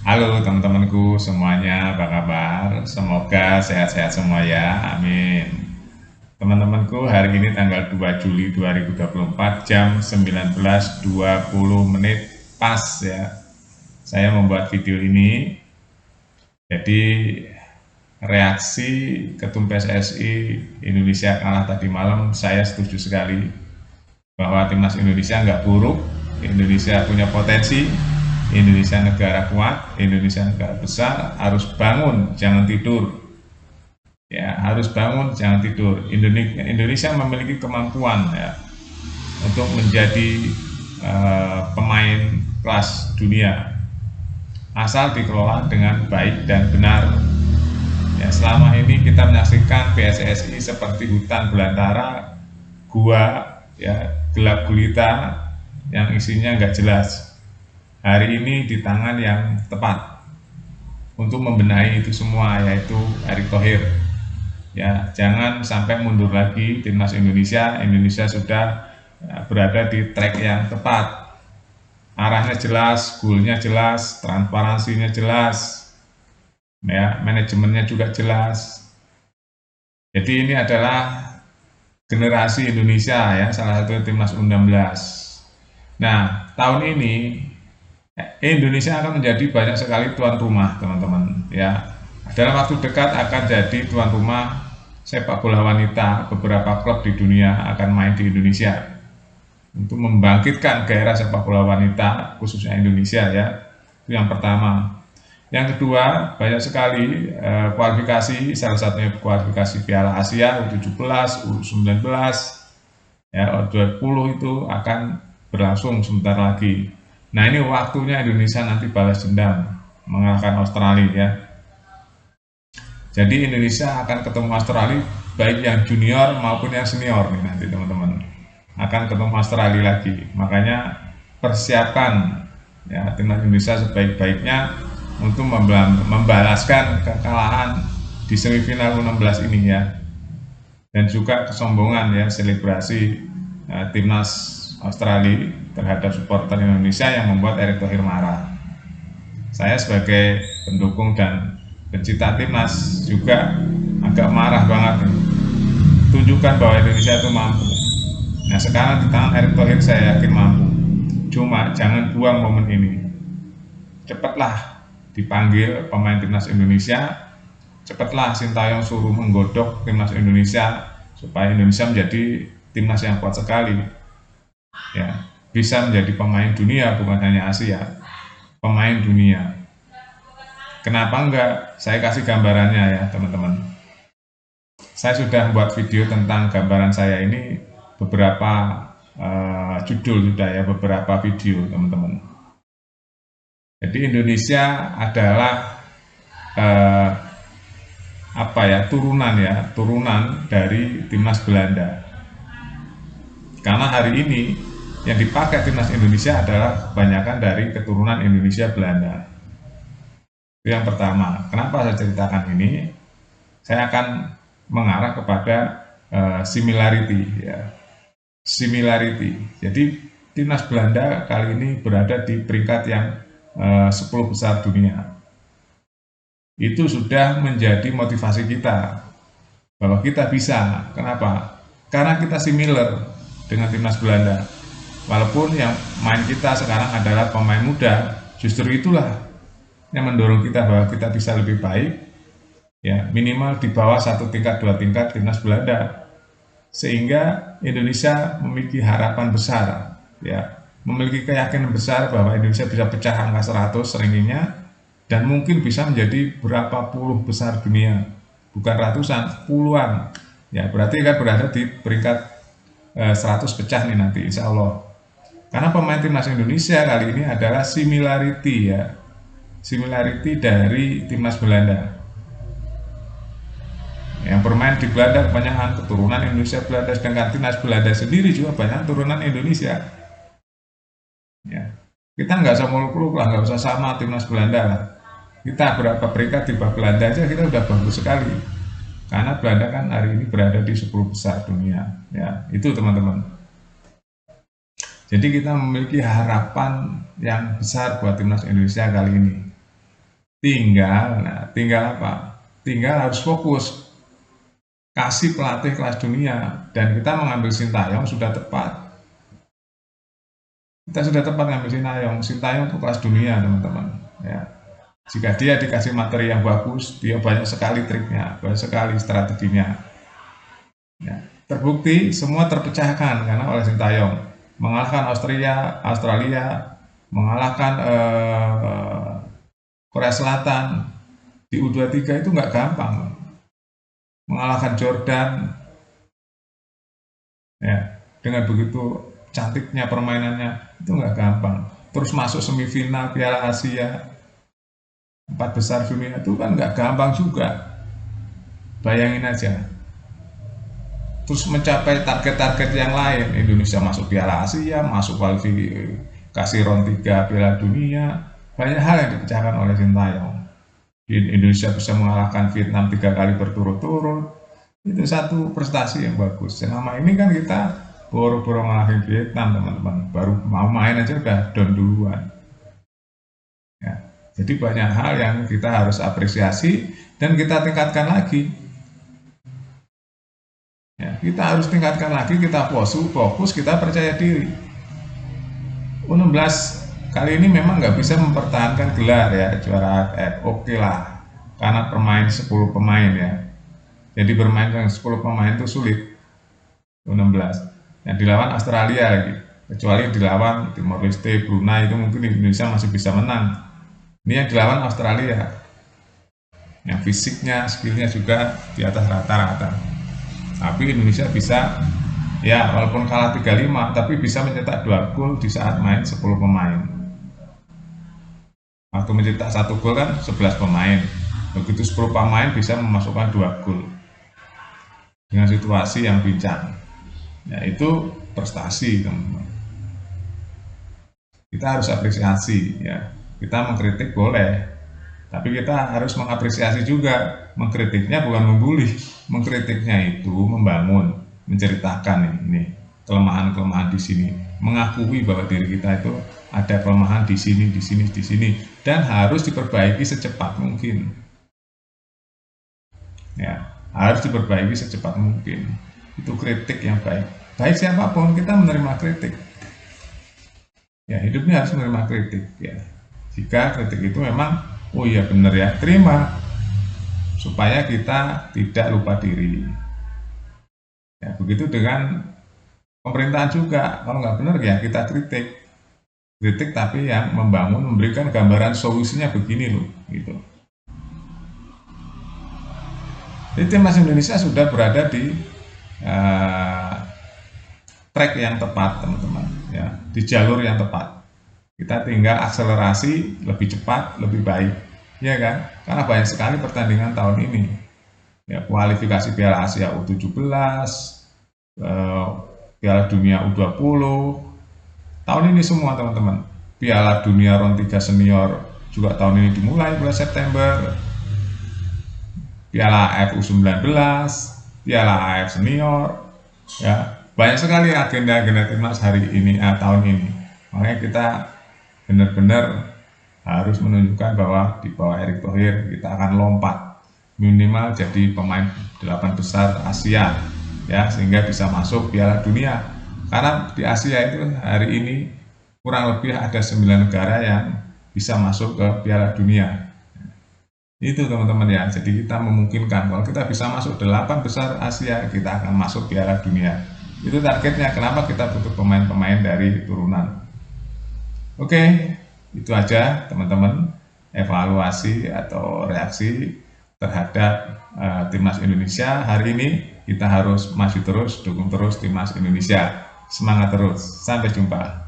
Halo teman-temanku semuanya, apa kabar? Semoga sehat-sehat semua ya, amin. Teman-temanku, hari ini tanggal 2 Juli 2024 jam 19.20 menit pas ya. Saya membuat video ini, jadi reaksi Ketum PSSI Indonesia kalah tadi malam, saya setuju sekali bahwa timnas Indonesia nggak buruk, Indonesia punya potensi, Indonesia negara kuat, Indonesia negara besar, harus bangun, jangan tidur. Ya, harus bangun, jangan tidur. Indonesia memiliki kemampuan ya untuk menjadi pemain kelas dunia asal dikelola dengan baik dan benar. Ya, selama ini kita menyaksikan PSSI seperti hutan belantara, gua, ya, gelap gulita yang isinya nggak jelas. Hari ini di tangan yang tepat untuk membenahi itu semua, yaitu Erick Thohir. Ya, jangan sampai mundur lagi timnas Indonesia. Indonesia sudah berada di track yang tepat. Arahnya jelas, goalnya jelas, transparansinya jelas, ya, manajemennya juga jelas. Jadi ini adalah generasi Indonesia ya, salah satu timnas U16. Nah, tahun ini Indonesia akan menjadi banyak sekali tuan rumah, teman-teman. Ya, dalam waktu dekat akan jadi tuan rumah sepak bola wanita. Beberapa klub di dunia akan main di Indonesia untuk membangkitkan gairah sepak bola wanita, khususnya Indonesia ya. Itu yang pertama. Yang kedua, banyak sekali kualifikasi, salah satunya kualifikasi Piala Asia U17, U19, ya, U20 itu akan berlangsung sebentar lagi. Nah, ini waktunya Indonesia nanti balas dendam, mengalahkan Australia ya. Jadi Indonesia akan ketemu Australia, baik yang junior maupun yang senior nih nanti teman-teman. Akan ketemu Australia lagi. Makanya persiapkan ya timnas Indonesia sebaik-baiknya untuk membalaskan kekalahan di semifinal U16 ini ya. Dan juga kesombongan ya, selebrasi timnas Australia terhadap supporter Indonesia yang membuat Erick Thohir marah. Saya sebagai pendukung dan pencinta timnas juga agak marah banget nih. Tunjukkan bahwa Indonesia itu mampu. Nah, sekarang di tangan Erick Thohir saya yakin mampu. Cuma jangan buang momen ini. Cepatlah dipanggil pemain timnas Indonesia. Cepatlah Sintayong suruh menggodok timnas Indonesia supaya Indonesia menjadi timnas yang kuat sekali. Ya, bisa menjadi pemain dunia, bukan hanya Asia, pemain dunia. Kenapa enggak? Saya kasih gambarannya ya teman-teman. Saya sudah membuat video tentang gambaran saya ini, beberapa judul sudah ya, beberapa video teman-teman. Jadi Indonesia adalah eh, apa ya, turunan dari timnas Belanda. Karena hari ini yang dipakai timnas Indonesia adalah kebanyakan dari keturunan Indonesia Belanda. Itu yang pertama. Kenapa saya ceritakan ini? Saya akan mengarah kepada similarity ya. Similarity. Jadi timnas Belanda kali ini berada di peringkat yang 10 besar dunia. Itu sudah menjadi motivasi kita bahwa kita bisa. Kenapa? Karena kita similar dengan timnas Belanda. Walaupun yang main kita sekarang adalah pemain muda, justru itulah yang mendorong kita bahwa kita bisa lebih baik, ya, minimal di bawah 1 tingkat 2 tingkat timnas Belanda, sehingga Indonesia memiliki harapan besar, ya, memiliki keyakinan besar bahwa Indonesia bisa pecah angka 100 rankingnya dan mungkin bisa menjadi berapa puluh besar dunia, bukan ratusan, puluhan, ya, berarti kan berada di peringkat 100 pecah nih nanti insya Allah. Karena pemain timnas Indonesia kali ini adalah similarity ya, similarity dari timnas Belanda. Yang bermain di Belanda kebanyakan keturunan Indonesia Belanda, sedangkan timnas Belanda sendiri juga banyak turunan Indonesia. Ya, kita nggak usah muluk-muluk lah, nggak usah sama timnas Belanda lah. Kita berapa peringkat di bawah Belanda aja kita udah bagus sekali. Karena Belanda kan hari ini berada di 10 besar dunia. Ya, itu teman-teman. Jadi kita memiliki harapan yang besar buat timnas Indonesia kali ini. tinggal apa? Tinggal harus fokus, kasih pelatih kelas dunia, dan kita mengambil Sintayong sudah tepat. Kita sudah tepat ngambil Sintayong itu kelas dunia teman-teman. Ya. Jika dia dikasih materi yang bagus, dia banyak sekali triknya, banyak sekali strateginya. Ya. Terbukti semua terpecahkan karena oleh Sintayong mengalahkan Australia, mengalahkan Korea Selatan di U23 itu nggak gampang, mengalahkan Jordan, ya dengan begitu cantiknya permainannya itu nggak gampang. Terus masuk semifinal Piala Asia, 4 besar dunia itu kan nggak gampang juga. Bayangin aja. Terus mencapai target-target yang lain, Indonesia masuk Piala Asia, masuk kualifikasi round 3 Piala Dunia, banyak hal yang dipecahkan oleh Sintayong. Indonesia bisa mengalahkan Vietnam 3 kali berturut-turut, itu satu prestasi yang bagus. Selama ini kan kita boro-boro ngalahin Vietnam teman-teman, baru mau main aja udah down duluan. Ya, jadi banyak hal yang kita harus apresiasi dan kita tingkatkan lagi. Ya, kita harus tingkatkan lagi, kita fokus, kita percaya diri. U16 kali ini memang nggak bisa mempertahankan gelar ya juara AFF, oke lah, karena permain 10 pemain ya. Jadi bermain dengan 10 pemain itu sulit. U16 yang dilawan Australia lagi, kecuali dilawan Timor Leste, Brunei, itu mungkin Indonesia masih bisa menang. Ini yang dilawan Australia, yang fisiknya, skillnya juga di atas rata-rata. Tapi Indonesia bisa, ya walaupun kalah 3-5, tapi bisa mencetak 2 gol di saat main 10 pemain. Waktu mencetak 1 gol kan 11 pemain, begitu 10 pemain bisa memasukkan 2 gol dengan situasi yang pincang. Ya itu prestasi teman-teman. Kita harus apresiasi ya. Kita mengkritik boleh, tapi kita harus mengapresiasi juga. Mengkritiknya bukan membuli, mengkritiknya itu membangun, menceritakan ini kelemahan-kelemahan di sini, mengakui bahwa diri kita itu ada kelemahan di sini, dan harus diperbaiki secepat mungkin. Ya, harus diperbaiki secepat mungkin. Itu kritik yang baik. Baik siapapun kita menerima kritik. Ya, hidupnya harus menerima kritik ya. Jika kritik itu memang oh iya benar ya, terima, supaya kita tidak lupa diri. Ya, begitu dengan pemerintahan juga, kalau nggak benar ya kita kritik tapi yang membangun, memberikan gambaran solusinya begini loh, gitu. Jadi timnas Indonesia sudah berada di track yang tepat teman-teman, ya, di jalur yang tepat. Kita tinggal akselerasi lebih cepat, lebih baik, ya kan? Karena banyak sekali pertandingan tahun ini. Ya, kualifikasi Piala Asia U17, Piala Dunia U20, tahun ini semua teman-teman. Piala Dunia Round 3 Senior juga tahun ini dimulai bulan September. Piala AFF U19, Piala AFF Senior, ya banyak sekali agenda-agenda timnas hari ini, tahun ini. Makanya kita benar-benar harus menunjukkan bahwa di bawah Erick Thohir kita akan lompat minimal jadi pemain 8 besar Asia ya, sehingga bisa masuk Piala Dunia. Karena di Asia itu hari ini kurang lebih ada 9 negara yang bisa masuk ke Piala Dunia. Itu teman-teman ya, jadi kita memungkinkan kalau kita bisa masuk 8 besar Asia, kita akan masuk Piala Dunia. Itu targetnya, kenapa kita butuh pemain-pemain dari turunan. Oke, itu aja teman-teman, evaluasi atau reaksi terhadap timnas Indonesia hari ini. Kita harus maju terus, dukung terus timnas Indonesia. Semangat terus, sampai jumpa.